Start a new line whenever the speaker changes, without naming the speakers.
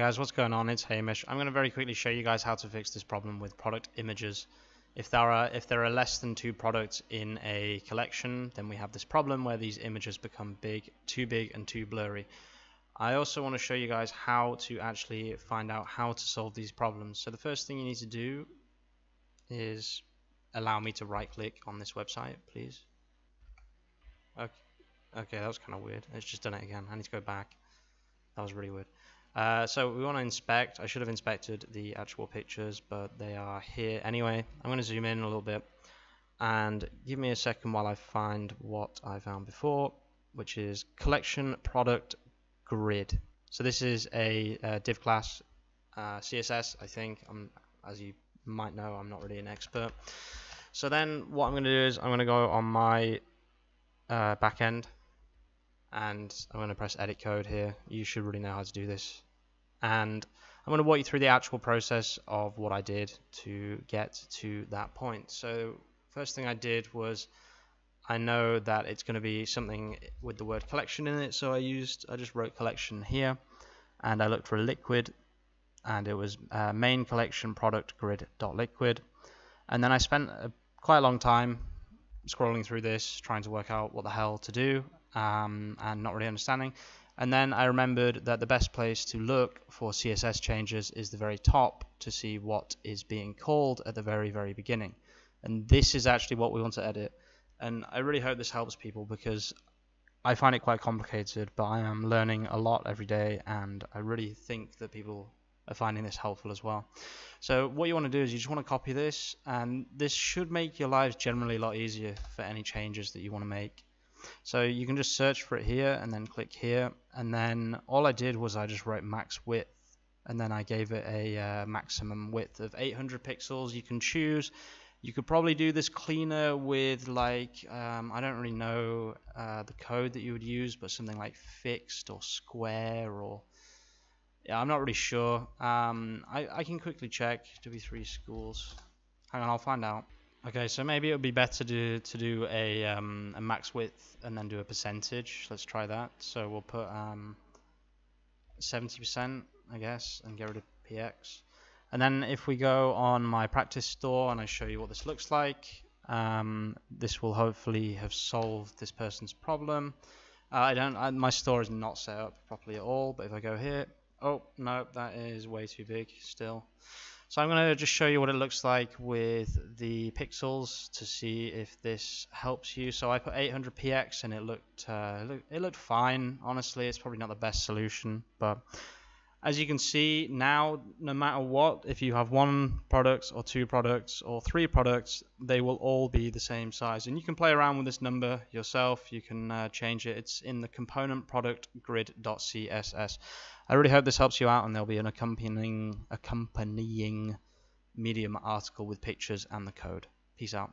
guys, what's going on? It's Hamish. I'm going to very quickly show you guys how to fix this problem with product images. If there are less than 2 products in a collection, then we have this problem where these images become too big and too blurry. I also want to show you guys how to actually find out how to solve these problems. So the first thing you need to do is allow me to right click on this website, please. Okay, that was kind of weird. It's just done it again. I need to go back. That was really weird. So we want to inspect. I should have inspected the actual pictures, but they are here anyway. I'm going to zoom in a little bit and give me a second while I find what I found before, which is CollectionProductGrid. So this is a div class CSS, I think. As you might know, I'm not really an expert. So then what I'm going to do is I'm going to go on my backend, and I'm going to press edit code here. You should really know how to do this. And I'm going to walk you through the actual process of what I did to get to that point. So first thing I did was, I know that it's going to be something with the word collection in it, so I just wrote collection here, and I looked for a liquid, and it was main collection product grid.liquid. And then I spent quite a long time scrolling through this, trying to work out what the hell to do, and not really understanding. And then I remembered that the best place to look for CSS changes is the very top, to see what is being called at the very, very beginning. And this is actually what we want to edit. And I really hope this helps people, because I find it quite complicated, but I am learning a lot every day, and I really think that people are finding this helpful as well. So what you want to do is you just want to copy this, and this should make your lives generally a lot easier for any changes that you want to make. So you can just search for it here and then click here, and then all I did was I just wrote max width, and then I gave it a maximum width of 800 pixels. You can choose. You could probably do this cleaner with, like, I don't really know the code that you would use, but something like fixed or square, or yeah, I'm not really sure. I can quickly check W3 schools. Hang on, I'll find out. Okay, so maybe it would be better to do a max width and then do a percentage. Let's try that. So we'll put 70%, I guess, and get rid of PX. And then if we go on my practice store and I show you what this looks like, this will hopefully have solved this person's problem. My store is not set up properly at all, but if I go here, oh no, that is way too big still. So I'm going to just show you what it looks like with the pixels to see if this helps you. So I put 800 px and it looked fine. Honestly, it's probably not the best solution, but as you can see now, no matter what, if you have 1 product or 2 products or 3 products, they will all be the same size. And you can play around with this number yourself. You can change it. It's in the component product grid.css. I really hope this helps you out, and there'll be an accompanying Medium article with pictures and the code. Peace out.